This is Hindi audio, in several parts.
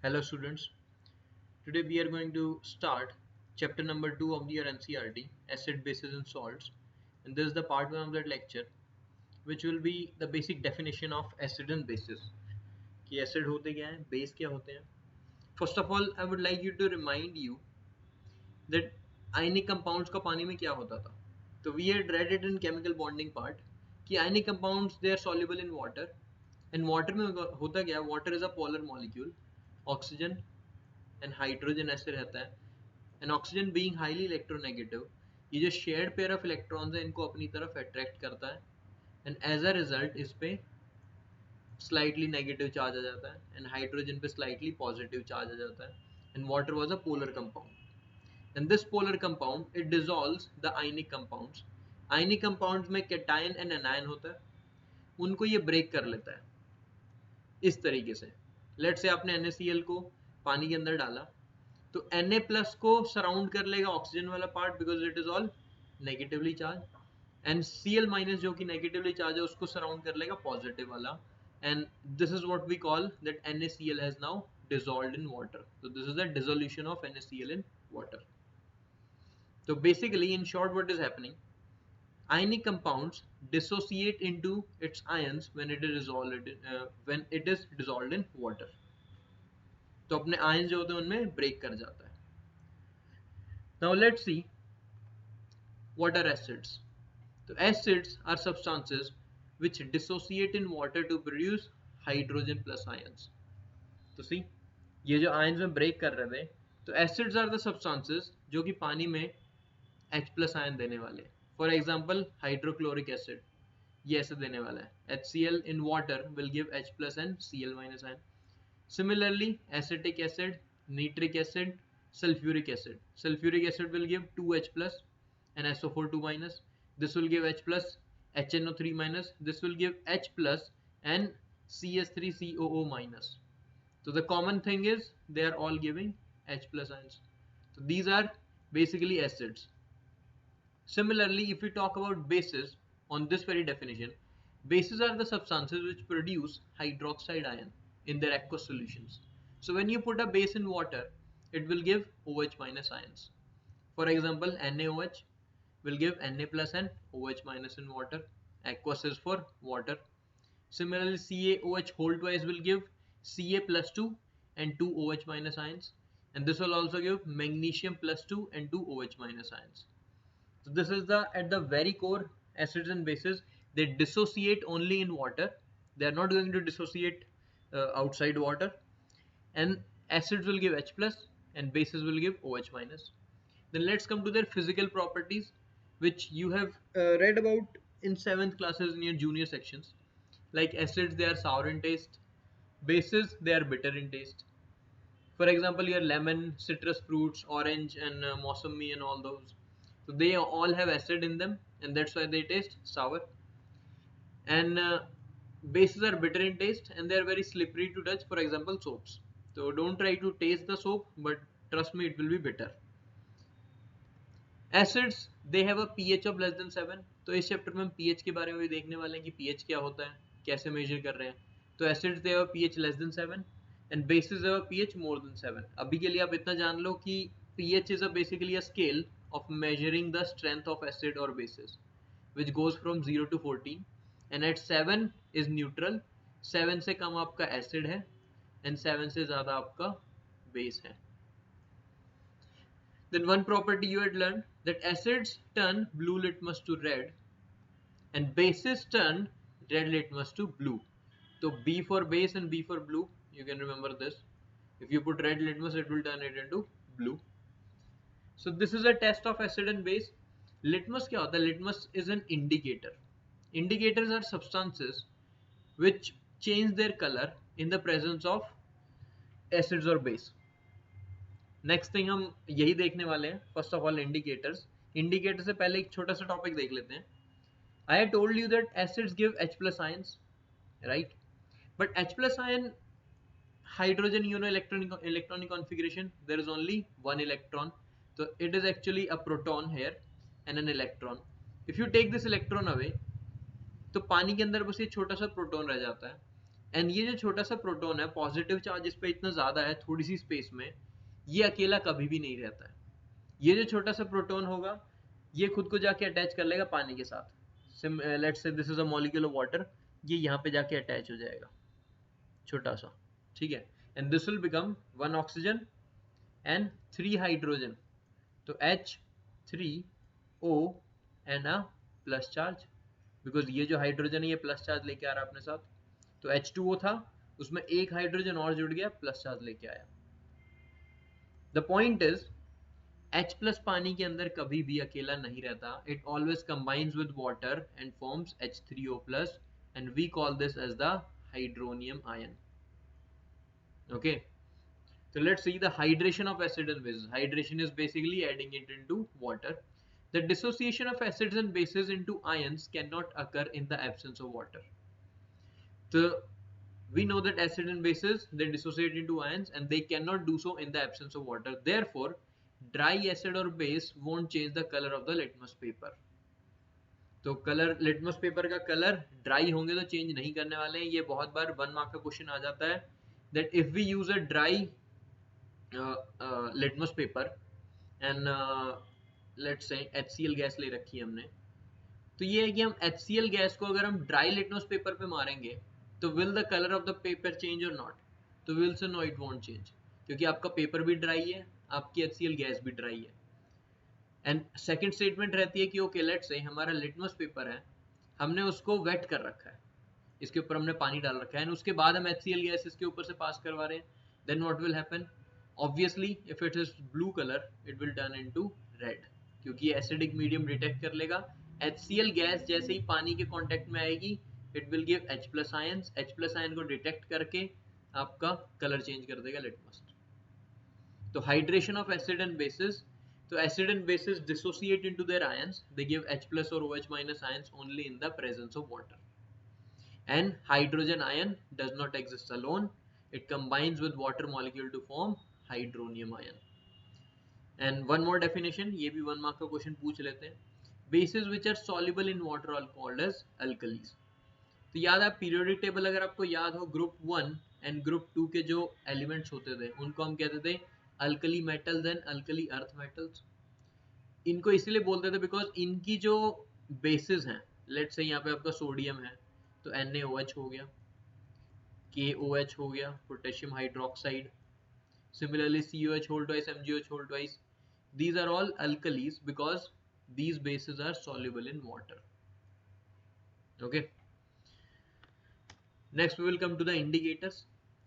Hello students, today we are going to start chapter number 2 of the year NCERT, Acid, Bases and Salts, and this is the part 1 of that lecture which will be the basic definition of acid and bases. कि acid होते क्या हैं, base क्या होते हैं. First of all, I would like you to remind you that ionic compounds का पानी में क्या होता था. तो we had read it in chemical bonding part कि ionic compounds they are soluble in water and water में होता क्या है, water is a polar molecule, oxygen and hydrogen ऐसे रहता है and oxygen being highly electronegative, ये जो shared pair of electrons है इनको अपनी तरफ attract करता है and as a result इस पे slightly negative charge आ जाता है and hydrogen पे slightly positive charge आ जाता है and water was a polar compound and this polar compound it dissolves the ionic compounds. Ionic compounds में cation and anion होता है, उनको ये break कर लेता है इस तरीके से. लेट्स से आपने NaCl को पानी के अंदर डाला तो Na प्लस को सराउंड कर लेगा ऑक्सीजन वाला part because it is all negatively charge and Cl minus जो कि नेगेटिवली चार्ज है उसको सराउंड कर लेगा पॉजिटिव वाला and this is what we call that NaCl has now dissolved in water. So this is the dissolution of NaCl in water. So basically in short what is happening, ionic compounds dissociate into its ions when it is dissolved in water. तो अपने आयंस जो होते हैं उनमें ब्रेक कर जाता है. Now let's see what are acids. तो acids are substances which dissociate in water to produce hydrogen plus ions. तो सी ये जो आयंस में ब्रेक कर रहे थे तो एसिड्स आर द सब्सटेंसेस जो कि पानी में H प्लस आयन देने वाले. फॉर एग्जांपल हाइड्रोक्लोरिक एसिड ये ऐसे देने वाला है, HCl in water will give H plus and Cl minus ion. Similarly, acetic acid, nitric acid, sulfuric acid. Sulfuric acid will give 2H plus and SO4 2 minus. This will give H plus, HNO3 minus. This will give H plus and CS3COO minus. So the common thing is they are all giving H plus ions. So these are basically acids. Similarly, if we talk about bases on this very definition, bases are the substances which produce hydroxide ion in their aqueous solutions. So when you put a base in water, it will give OH minus ions. For example, NaOH will give Na plus and OH minus in water. Aqueous is for water. Similarly, CaOH whole twice will give Ca plus 2 and 2 OH minus ions. And this will also give magnesium plus 2 and 2 OH minus ions. So this is at the very core acids and bases. They dissociate only in water. They are not going to dissociate outside water. And acids will give H plus and bases will give OH minus. Then let's come to their physical properties, which you have read about in 7th classes in your junior sections. Like acids, they are sour in taste. Bases, they are bitter in taste. For example, your lemon, citrus fruits, orange and mosami and all those. So they all have acid in them and that's why they taste sour. And bases are bitter in taste and they are very slippery to touch. For example, soaps. So don't try to taste the soap, but trust me, it will be bitter. Acids, they have a pH of less than 7. तो इस चैप्टर में हम pH के बारे में भी देखने वाले हैं कि pH क्या होता है, कैसे मेजर कर रहे हैं. तो acids they have a pH less than 7 and bases have a pH more than 7. अभी के लिए आप इतना जान लो कि pH is basically a scale of measuring the strength of acid or bases, which goes from 0 to 14 and at 7 is neutral. 7 से कम आपका acid है and 7 से ज़्यादा आपका base है. Then one property you had learned that acids turn blue litmus to red and bases turn red litmus to blue. So B for base and B for blue, you can remember this. If you put red litmus, it will turn it into blue. So this is a test of acid and base. Litmus क्या होता है? Litmus is an indicator. Indicators are substances which change their color in the presence of acids or base. Next thing हम यही देखने वाले हैं. First of all, indicators. Indicator से पहले एक छोटा सा टॉपिक देख लेते हैं. I had told you that acids give H plus ions, right? But H plus ion hydrogen electronic configuration, there is only one electron. So it is actually a proton here and an electron. If you take this electron away, तो पानी के अंदर बस ये छोटा सा प्रोटॉन रह जाता है एंड ये जो छोटा सा प्रोटॉन है, पॉजिटिव चार्ज इस पे इतना ज्यादा है थोड़ी सी स्पेस में, ये अकेला कभी भी नहीं रहता है। ये जो छोटा सा प्रोटॉन होगा ये खुद को जाके अटैच कर लेगा पानी के साथ। Let's say this is a molecule of water, ये यहाँ पे जाके अटैच हो जाएगा छोटा सा, ठीक है। And this will become 1 oxygen and 3 hydrogen, तो H3O and a plus charge, because ये जो हाइड्रोजन है ये प्लस चार्ज लेके आ रहा है अपने साथ। तो H2O था, उसमें एक हाइड्रोजन और जुड़ गया, प्लस चार्ज लेके आया। The point is H plus पानी के अंदर कभी भी अकेला नहीं रहता, it always combines with water and forms H3O plus, and we call this as the hydronium ion. Okay, so let's see the hydration of acid and bases. Hydration is basically adding it into water. The dissociation of acids and bases into ions cannot occur in the absence of water. So we know that acid and bases, they dissociate into ions and they cannot do so in the absence of water. Therefore, dry acid or base won't change the color of the litmus paper. तो कलर, लिटमस पेपर का कलर ड्राई होंगे तो चेंज नहीं करने वाले हैं। ये बहुत बार 1 मार्क का क्वेश्चन आ जाता है that if we use a dry litmus paper and let's say HCl gas ले रखी है हमने, तो ये है कि हम HCl गैस को अगर हम ड्राई लिटमस पेपर पे मारेंगे तो will the colour of the paper change और नॉट, तो will say no it won't change, क्योंकि आपका पेपर भी ड्राई है, आपकी HCl गैस भी ड्राई है। एंड सेकंड स्टेटमेंट रहती है कि ओके लेट्स से हमारा लिटमस पेपर है, हमने उसको वेट कर रखा है, इसके ऊपर हमने पानी डाल रखा है, एंड उसके बाद हम HCl गैस इसके ऊपर से पास करवा रहे हैं, then what will happen, obviously if it is blue color it will turn into red, क्योंकि एसिडिक मीडियम डिटेक्ट कर लेगा। HCl गैस जैसे ही पानी के कांटेक्ट में आएगी it will give H plus ions, H plus ion को डिटेक्ट करके आपका कलर चेंज कर देगा लिटमस। तो hydration of acid and bases, तो acid and bases dissociate into their ions, they give H plus और OH minus ions only in the presence of water. And hydrogen ion does not exist alone, it combines with water molecule to form hydronium ion. And one more definition, ये भी 1 मार्क का क्वेश्चन पूछ लेते हैं, bases which are soluble in water are called as alkalis. तो याद है पीरियोडिक टेबल अगर आपको याद हो, ग्रुप 1 एंड ग्रुप 2 के जो एलिमेंट्स होते थे उनको हम कहते थे alkali metals and alkali earth metals. इनको इसलिए बोलते थे बिकॉज इनकी जो बेसिस हैं, लेट्स से यहाँ पे आपका सोडियम है तो NaOH हो गया, KOH हो गया, potassium hydroxide, similarly COH whole twice, MgOH whole twice, these are all alkalis because these bases are soluble in water. Okay, next we will come to the indicators.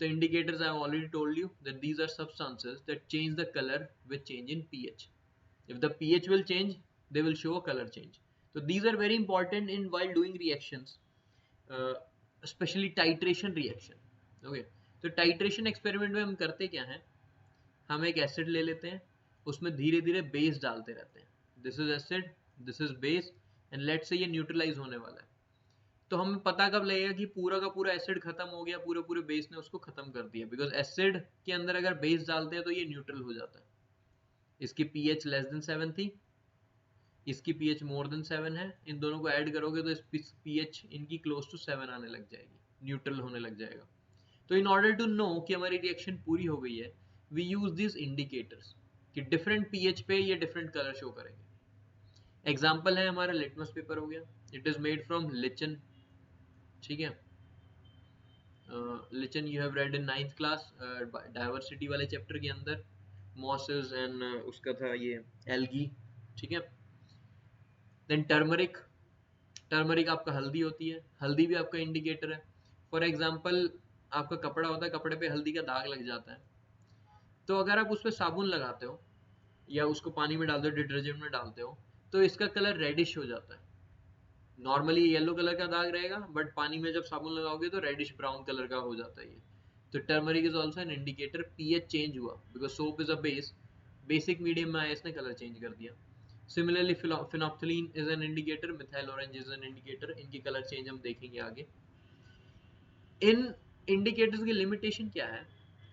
The indicators I have already told you that these are substances that change the color with change in pH. If the pH will change, they will show a color change. So these are very important in while doing reactions, especially titration reaction. Okay, तो titration experiment में हम करते क्या हैं, हम एक एसिड ले लेते हैं, उसमें धीरे धीरे बेस डालते रहते हैं, this is acid, this is base, and let's say ये न्यूट्रलाइज होने वाला है। तो हमें पता कब लगेगा कि पूरा का पूरा एसिड खत्म हो गया, पूरे पूरे बेस ने उसको खत्म कर दिया, बिकॉज एसिड के अंदर अगर बेस डालते हैं तो ये न्यूट्रल हो जाता है। इसकी pH लेस देन 7 थी, इसकी pH मोर देन 7 है, इन दोनों को ऐड करोगे तो इस pH इनकी क्लोज टू 7 आने लग जाएगी, न्यूट्रल होने लग जाएगा। तो इन ऑर्डर टू नो कि हमारी रिएक्शन पूरी हो गई है, we use these indicators कि different pH पे ये different color show करेंगे। एग्जाम्पल है हमारा लिटमस पेपर हो गया, it is made from lichen, ठीक है। lichen you have read in 9th class diversity वाले चैप्टर के अंदर, मॉसेस एंड उसका था ये एल्गी, ठीक है। देन टर्मरिक, टर्मरिक आपका हल्दी होती है, हल्दी भी आपका इंडिकेटर है। फॉर एग्जाम्पल आपका कपड़ा होता है, कपड़े पे हल्दी का दाग लग जाता है, तो अगर आप उस पर साबुन लगाते हो या उसको पानी में डालते हो, डिटर्जेंट में डालते हो, तो इसका कलर रेडिश हो जाता है। नॉर्मली येलो कलर का दाग रहेगा, बट पानी में जब साबुन लगाओगे तो रेडिश ब्राउन कलर का हो जाता है ये। तो turmeric is also an indicator, pH change हुआ because soap is a base, basic medium में आया, इसने कलर चेंज कर दिया। Similarly phenolphthalein is an indicator, methyl orange is an indicator, इनकी कलर चेंज हम देखेंगे आगे। इन इंडिकेटर्स की लिमिटेशन क्या है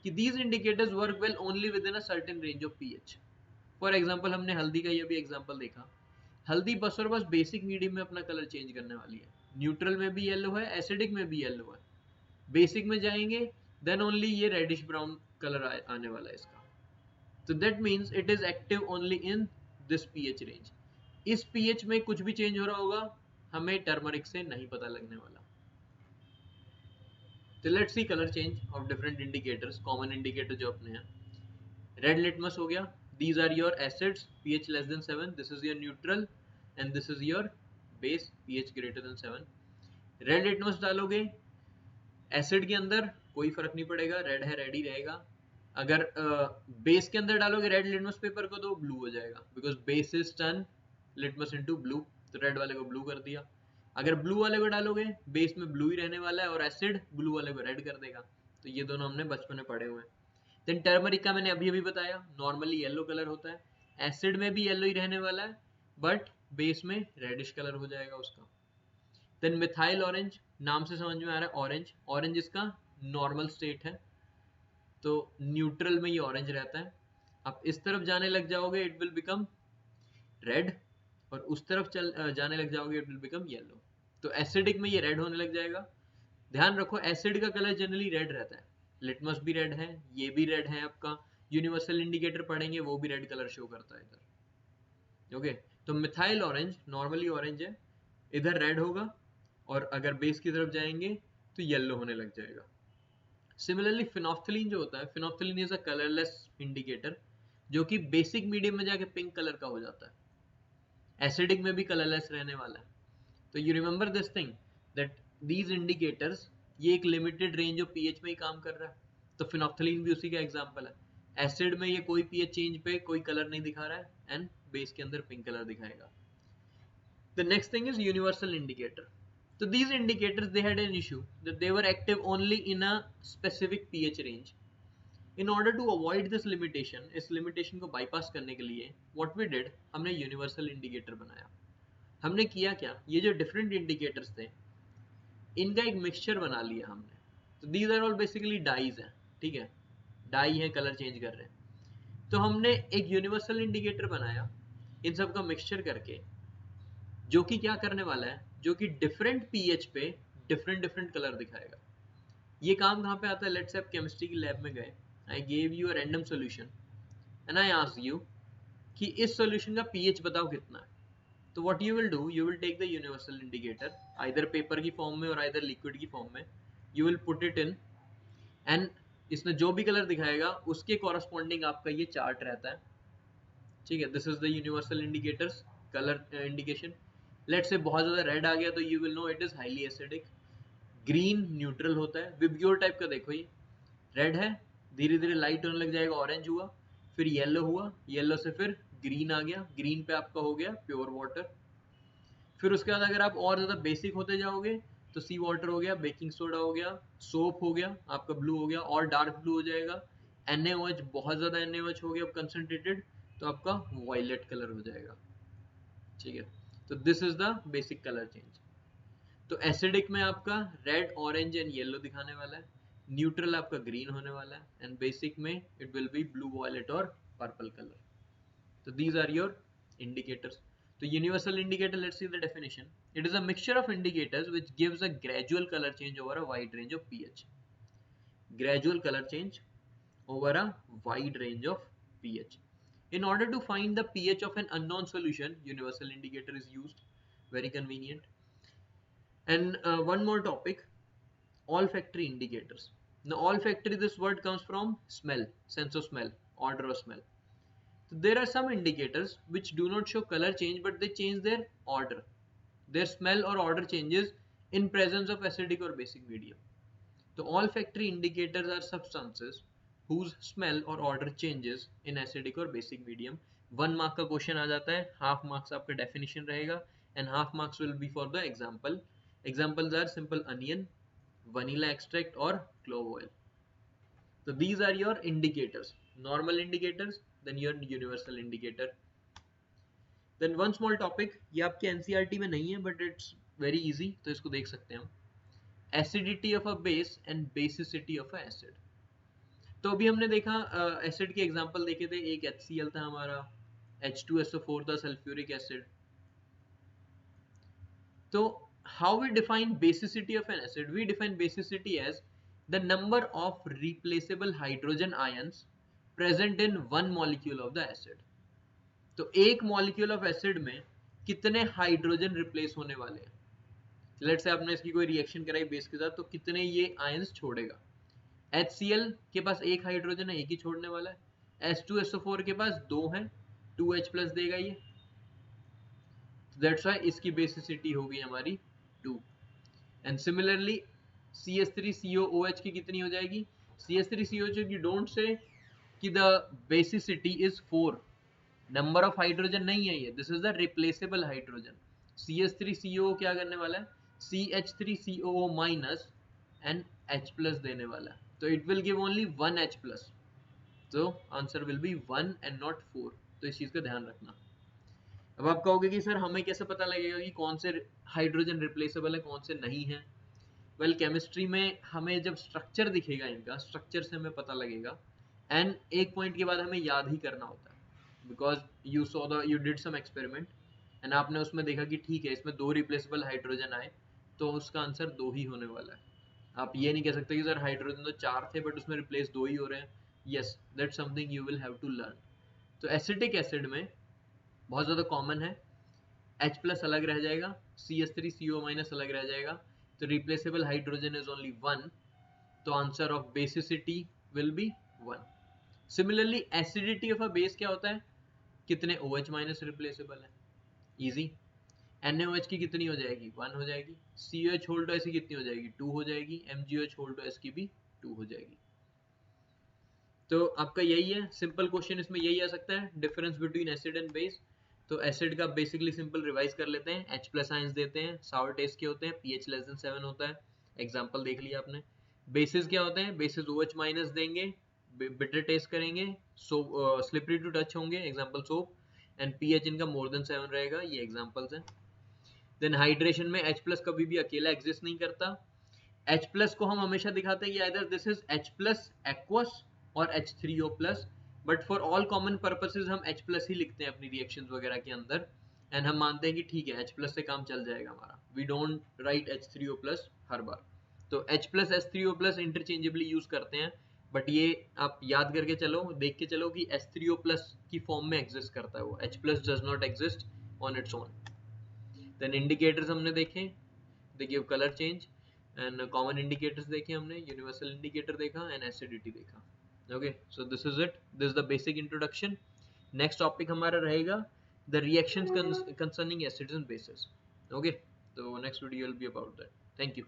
कि these indicators work well only within a certain range of pH. For example हमने हल्दी का ये भी एग्जांपल देखा, हल्दी बस और बस बेसिक मीडियम में अपना कलर चेंज करने वाली है, न्यूट्रल में भी येलो है, एसिडिक में भी येलो है, बेसिक में जाएंगे देन ओनली ये रेडिश ब्राउन कलर आने वाला है इसका। तो that means it is active only in this pH range. इस पीएच में कुछ भी चेंज हो रहा होगा हमें टर्मरिक से नहीं पता लगने वाला। तो let's see colour change of different indicators, common indicator जो अपने हैं। रेड लिटमस हो गया, these are your acids pH less than 7, this is your neutral and this is your base pH greater than 7। Red litmus डालोगे एसिड के अंदर कोई फर्क नहीं पड़ेगा, रेड है रेड ही रहेगा। अगर बेस के अंदर डालोगे रेड लिटमस पेपर को तो ब्लू हो जाएगा, because base is turn litmus into blue, तो रेड वाले को ब्लू कर दिया। अगर ब्लू वाले को डालोगे बेस में ब्लू ही रहने वाला है और एसिड ब्लू वाले को रेड कर देगा। तो ये दोनों हमने बचपन में पढ़े हुए हैं। देन टर्मरिक का मैंने अभी अभी बताया, नॉर्मली येलो कलर होता है, एसिड में भी येलो ही रहने वाला है बट बेस में रेडिश कलर हो जाएगा उसका। देन मिथाइल ऑरेंज, नाम से समझ में आ रहा है ऑरेंज, ऑरेंज इसका नॉर्मल स्टेट है, तो न्यूट्रल में ये ऑरेंज रहता है। अब इस तरफ जाने लग जाओगे इट विल बिकम रेड, और उस तरफ जाने लग जाओगे इट विल बिकम येलो। तो एसिडिक में ये रेड होने लग जाएगा। ध्यान रखो एसिड का कलर जनरली रेड रहता है, लिटमस भी रेड है, ये भी रेड है, आपका यूनिवर्सल इंडिकेटर पढ़ेंगे वो भी रेड कलर शो करता है इधर। ओके, तो मिथाइल ऑरेंज नॉर्मली ऑरेंज है, इधर रेड होगा, और अगर बेस की तरफ जाएंगे तो येलो होने लग जाएगा। सिमिलरली फिनोफ्थलीन जो होता है, phenolphthalein is a colourless indicator, जो कि बेसिक मीडियम में जाके पिंक कलर का हो जाता है, एसिडिक में भी कलरलेस रहने वाला है। तो you remember this thing that these indicators ये एक लिमिटेड रेंज ऑफ पीएच में ही काम कर रहा है। तो फिनोफ्थलीन भी उसी का एग्जांपल है, एसिड में ये कोई पीएच चेंज पे कोई कलर नहीं दिखा रहा है एंड बेस के अंदर पिंक कलर दिखाएगा। The next thing is universal indicator. So these indicators, they had an issue that they were active only in a specific pH range. In order to avoid this limitation, इस limitation को bypass करने के लिए what we did, हमने universal indicator बनाया। हमने किया क्या, ये जो different indicators थे इनका एक mixture बना लिया हमने। तो these are all basically dyes हैं, ठीक है, डाई है, कलर चेंज कर रहे हैं। तो हमने एक यूनिवर्सल इंडिकेटर बनाया इन सब का मिक्सचर करके, जो कि क्या करने वाला है, जो कि डिफरेंट पीएच पे डिफरेंट डिफरेंट कलर दिखाएगा। ये काम कहाँ पे आता है, लेट्स से आप केमिस्ट्री की लैब में गए, I gave you a random solution and I asked you कि इस सॉल्यूशन का पीएच बताओ कितना है। तो what you will do, you will take the universal indicator either paper की फॉर्म में और आइदर लिक्विड की फॉर्म में, you will put it in and इसमें जो भी कलर दिखाएगा उसके कॉरस्पॉन्डिंग आपका ये चार्ट रहता है, ठीक है। This is the universal indicators colour indication. Let's say बहुत ज्यादा रेड आ गया तो you will know it is highly acidic. Green neutral होता है, विब्ग्योर टाइप का, देखो ये रेड है, धीरे धीरे लाइट होने लग जाएगा, ऑरेंज हुआ, फिर येलो हुआ, येलो से फिर ग्रीन आ गया, ग्रीन पे आपका हो गया प्योर वाटर। फिर उसके बाद अगर आप और ज्यादा बेसिक होते जाओगे तो सी वाटर हो गया, बेकिंग सोडा हो गया, सोप हो गया, आपका ब्लू हो गया, और डार्क ब्लू हो जाएगा, NaOH बहुत ज्यादा NaOH हो गया कंसंट्रेटेड तो आपका वायलेट कलर हो जाएगा, ठीक है। तो this is the basic colour change. तो एसिडिक में आपका रेड, ऑरेंज एंड येलो दिखाने वाला है, न्यूट्रल आपका ग्रीन होने वाला है, एंड बेसिक में it will be blue, violet और purple colour. So these are your indicators. So universal indicator, let's see the definition. It is a mixture of indicators which gives a gradual color change over a wide range of pH. Gradual color change over a wide range of pH. In order to find the pH of an unknown solution, universal indicator is used. Very convenient. And one more topic, olfactory indicators. Now olfactory, this word comes from smell, sense of smell, order of smell. So there are some indicators which do not show color change but they change their order. Their smell or order changes in presence of acidic or basic medium. So olfactory indicators are substances whose smell or order changes in acidic or basic medium. 1 mark का क्वेश्चन आ जाता है, half marks आपका definition रहेगा and half marks will be for the example. Examples are simple onion, vanilla extract or clove oil. So these are your indicators, normal indicators, then your universal indicator. Then one small topic, ये आपके NCERT में नहीं है but it's very easy, तो इसको देख सकते हैं हम, acidity of a base and basicity of a acid. तो अभी हमने देखा एसिड के एग्जांपल देखे थे, एक HCl था हमारा, H2SO4 था सल्फ्यूरिक एसिड। तो how we define basicity of an acid? We define basicity as the number of replaceable hydrogen ions present in one molecule of the acid. तो एक मॉलिक्यूल ऑफ एसिड में कितने हाइड्रोजन रिप्लेस होने वाले हैं? लेट से आपने इसकी कोई रिएक्शन कराई बेस के साथ, तो कितने ये आयंस छोड़ेगा? HCl के पास एक हाइड्रोजन है, एक ही छोड़ने वाला है। H2SO4 के पास दो हैं, 2H प्लस देगा ये, दैट्स व्हाई इसकी बेसिसिटी होगी हमारी 2। एंड सिमिलरली CH3COOH की कितनी हो जाएगी? CH3COOH की डोंट से कि the basicity is 4, number of hydrogen नहीं है ये, this is the replaceable hydrogen. CH3COO क्या करने वाला है? CH3COO minus and H plus देने वाला है, तो it will give only 1 H plus, तो answer will be 1 and not 4। तो इस चीज का ध्यान रखना। अब आप कहोगे कि सर हमें कैसे पता लगेगा कि कौन से हाइड्रोजन रिप्लेसेबल है, कौन से नहीं है? वेल, केमिस्ट्री में हमें जब स्ट्रक्चर दिखेगा, इनका स्ट्रक्चर से हमें पता लगेगा। एंड एक पॉइंट के बाद हमें याद ही करना होता है, because you did some experiment and आपने उसमें देखा कि ठीक है इसमें 2 रिप्लेसेबल हाइड्रोजन आए, तो उसका आंसर 2 ही होने वाला है। आप ये नहीं कह सकते कि सर हाइड्रोजन तो 4 थे बट उसमें रिप्लेस 2 ही हो रहे हैं। Yes, that's something you will have to learn. तो एसिटिक एसिड में बहुत ज़्यादा कॉमन है, H प्लस अलग रह जाएगा, CH3CO माइनस अलग रह जाएगा, तो रिप्लेसेबल हाइड्रोजन इज ओनली 1, तो answer of basicity will be 1। Similarly acidity of a base क्या होता है? कितने OH माइनस रिप्लेसेबल है? इजी। NaOH की कितनी हो जाएगी? 1 हो जाएगी। COH होल्ड टू S की कितनी हो जाएगी? 2 हो जाएगी। MgOH होल्ड टू S की भी 2 हो जाएगी। तो आपका यही है सिंपल क्वेश्चन, इसमें यही आ सकता है, difference between acid and base. तो एसिड का बेसिकली सिंपल रिवाइज कर लेते हैं, H प्लस आयंस देते हैं, सावर टेस्ट के होते हैं, pH लेस देन 7 होता है, एग्जांपल देख लिया आपने। बेसिस क्या होते हैं? बेसिस OH माइनस देंगे, बिटर टेस्ट करेंगे, स्लिपरी टू टच होंगे, एग्जांपल सोप, एंड pH इनका मोर देन 7 रहेगा, ये एग्जांपल्स हैं। देन हाइड्रेशन में H प्लस कभी भी अकेला एग्जिस्ट नहीं करता। H प्लस को हम हमेशा दिखाते हैं कि either this is H plus aqueous और H3O plus, but for all common purposes हम H प्लस ही लिखते हैं अपनी रिएक्शंस वगैरह के अंदर, एंड हम मानते हैं कि ठीक है H प्लस से काम चल जाएगा हमारा, we don't write H3O plus हर बार। तो H plus H3O plus interchangeably use करते हैं, बट ये आप याद करके चलो, देख के चलो कि H3O प्लस की फॉर्म में एग्जिस्ट करता है वो, H plus does not exist on its own. Then indicators हमने देखे, they give colour change, and common indicators देखे हमने, यूनिवर्सल इंडिकेटर देखा, एंड एसिडिटी देखा। Okay, so this is it, this is the basic introduction. Next topic हमारा रहेगा the reactions concerning acids and bases. Okay, तो next video will be about that. Thank you.